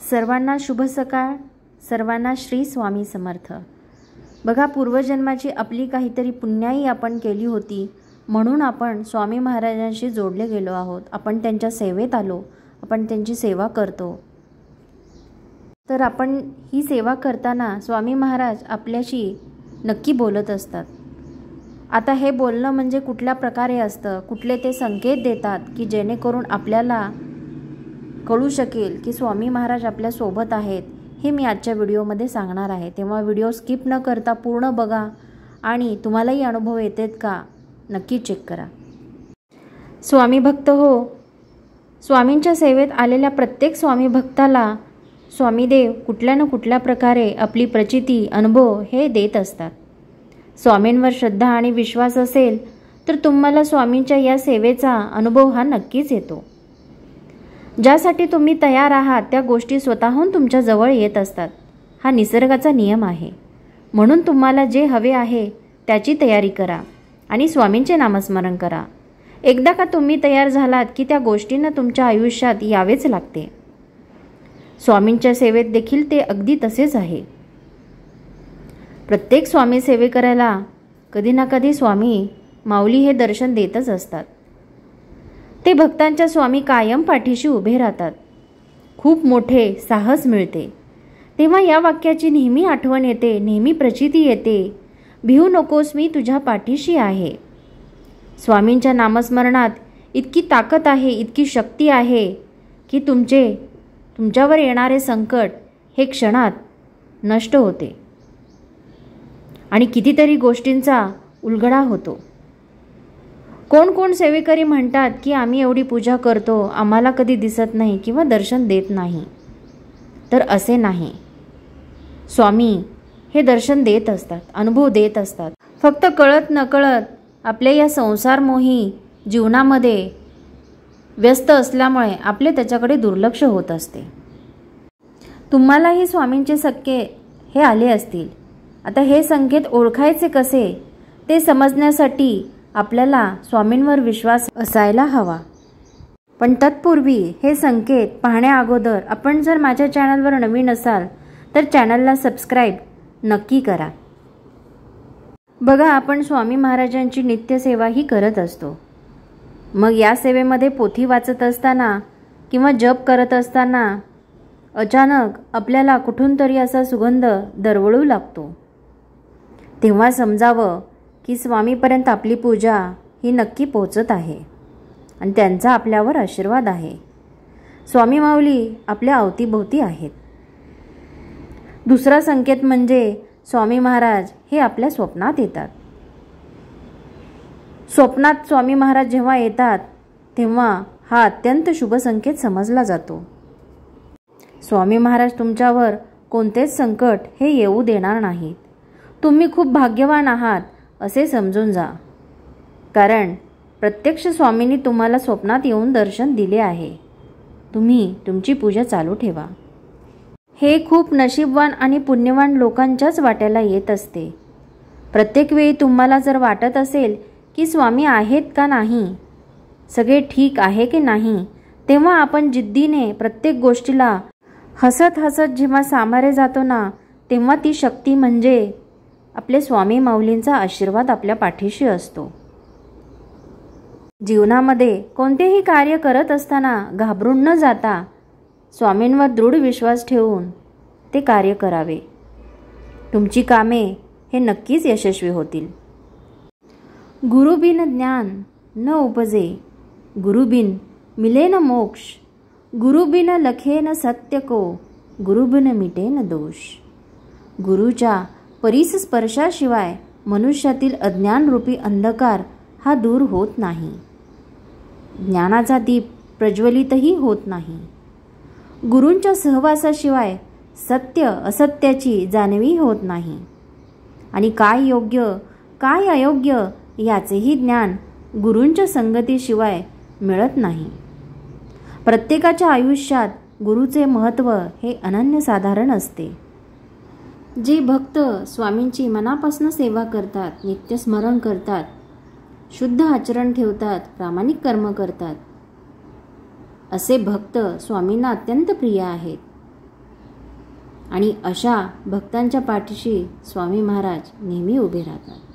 सर्वांना शुभ सकाळ, सर्वांना श्री स्वामी समर्थ। बघा, पूर्वजन्माची आपली काहीतरी पुण्याई आपण केली होती, म्हणून आपण स्वामी महाराजांशी जोडले गेलो आहोत। आपण त्यांच्या सेवेत आलो, आपण त्यांची सेवा करतो। तर आपण ही सेवा करताना स्वामी महाराज आपल्याशी नक्की बोलत असतात। आता हे बोलणं म्हणजे कुठल्या प्रकारे असतं, कुठले ते संकेत देतात की जेणेकरून आपल्याला कळू शकेल की स्वामी महाराज आपल्या सोबत आहेत, हे मी आजच्या व्हिडिओमध्ये सांगणार आहे। तेव्हा व्हिडिओ स्किप न करता पूर्ण बघा आणि तुम्हालाही अनुभव येतात का नक्की चेक करा। स्वामी भक्त हो, स्वामींच्या सेवेत आलेल्या प्रत्येक स्वामी भक्ताला स्वामीदेव कुठल्या ना कुठल्या प्रकारे आपली प्रचिती अनुभव हे देत असतात। स्वामींवर श्रद्धा आणि विश्वास असेल तर तुम्हाला स्वामींच्या या सेवेचा अनुभव हा नक्कीच येतो। ज्यासाठी तुम्ही तयार आहात त्या गोष्टी स्वतःहून तुमच्या जवळ येत असतात। हा निसर्गाचा नियम आहे। म्हणून तुम्हाला जे हवे आहे त्याची तयारी करा आणि स्वामींचे नामस्मरण करा। एकदा का तुम्ही तयार झालात की त्या गोष्टींना तुमच्या आयुष्यात यावेच लागते। स्वामींच्या सेवेत देखील ते अगदी तसेच आहे। प्रत्येक स्वामी सेवेकऱ्याला कधी ना कधी स्वामी माऊली हे दर्शन देतच असतात। ते भक्तांच्या स्वामी कायम पाठीशी उभे राहतात। खूप मोठे साहस मिळते। तेव्हा या वाक्याची नेहमी आठवण येते, नेहमी प्रचिती येते, भिवू नकोस, मी तुझ्या पाठीशी आहे। स्वामींच्या नामस्मरणात इतकी ताकद आहे, इतकी शक्ती आहे की तुमच्यावर येणारे संकट हे क्षणात नष्ट होते आणि कितीतरी गोष्टींचा उलगडा होतो। कोण कोण सेवेकरी म्हणतात की आम्ही एवढी पूजा करतो, आम्हाला कधी दिसत नाही किंवा दर्शन देत नाही। तर असे नाही, स्वामी हे दर्शन देत असतात, अनुभव देत असतात। फक्त कळत नकळत आपल्या या संसारमोही जीवनामध्ये व्यस्त असल्यामुळे आपले त्याच्याकडे दुर्लक्ष होत असते। तुम्हालाही स्वामींचे संकेत हे आले असतील। आता हे संकेत ओळखायचे कसे ते समजण्यासाठी आपल्याला स्वामींवर विश्वास असायला हवा। पण तत्पूर्वी हे संकेत पाहण्या अगोदर आपण जर माझ्या चॅनलवर नवीन असाल तर चॅनलला सबस्क्राईब नक्की करा। बघा, आपण स्वामी महाराजांची नित्यसेवा ही करत असतो। मग या सेवेमध्ये पोथी वाचत असताना किंवा जप करत असताना अचानक आपल्याला कुठून तरी असा सुगंध दरवळू लागतो। तेव्हा समजावं की स्वामीपर्यंत आपली पूजा ही नक्की पोहोचत आहे आणि त्यांचा आपल्यावर आशीर्वाद आहे। स्वामी माऊली आपल्या अवतीभोवती आहेत। दुसरा संकेत म्हणजे स्वामी महाराज हे आपल्या स्वप्नात येतात। स्वप्नात स्वामी महाराज जेव्हा येतात तेव्हा हा अत्यंत शुभ संकेत समजला जातो। स्वामी महाराज तुमच्यावर कोणतेच संकट हे येऊ देणार नाहीत। तुम्ही खूप भाग्यवान आहात असे समजून जा, कारण प्रत्यक्ष स्वामींनी तुम्हाला स्वप्नात येऊन दर्शन दिले आहे। तुम्ही तुमची पूजा चालू ठेवा। हे खूप नशीबवान आणि पुण्यवान लोकांच्याच वाट्याला येत असते। प्रत्येक वेळी तुम्हाला जर वाटत असेल की स्वामी आहेत का नाही, सगळे ठीक आहे की नाही, तेव्हा आपण जिद्दीने प्रत्येक गोष्टीला हसत हसत जेव्हा सामोरे जातो ना, तेव्हा ती शक्ती म्हणजे आपले स्वामी माऊलींचा आशीर्वाद आपल्या पाठीशी असतो। जीवनामध्ये कोणतेही कार्य करत असताना घाबरून न जाता स्वामींवर दृढ विश्वास ठेवून ते कार्य करावे। तुमची कामे हे नक्कीच यशस्वी होतील। गुरुबिन ज्ञान न उपजे, गुरुबिन मिले न मोक्ष, गुरुबिन लखे न सत्य को, गुरुबिन मिटे न दोष। गुरुच्या परीस स्पर्शाशिवाय मनुष्यातील अज्ञानरूपी अंधकार हा दूर होत नाही। ज्ञानाचा दीप प्रज्वलितही होत नाही। गुरूंच्या सहवासाशिवाय सत्य असत्याची जाणीवही होत नाही आणि काय योग्य काय अयोग्य याचेही ज्ञान गुरूंच्या संगतीशिवाय मिळत नाही। प्रत्येकाच्या आयुष्यात गुरुचे महत्त्व हे अनन्यसाधारण असते। जे भक्त स्वामींची मनापासून सेवा करतात, नित्यस्मरण करतात, शुद्ध आचरण ठेवतात, प्रामाणिक कर्म करतात, असे भक्त स्वामींना अत्यंत प्रिय आहेत। आणि अशा भक्तांच्या पाठीशी स्वामी महाराज नेहमी उभे राहतात.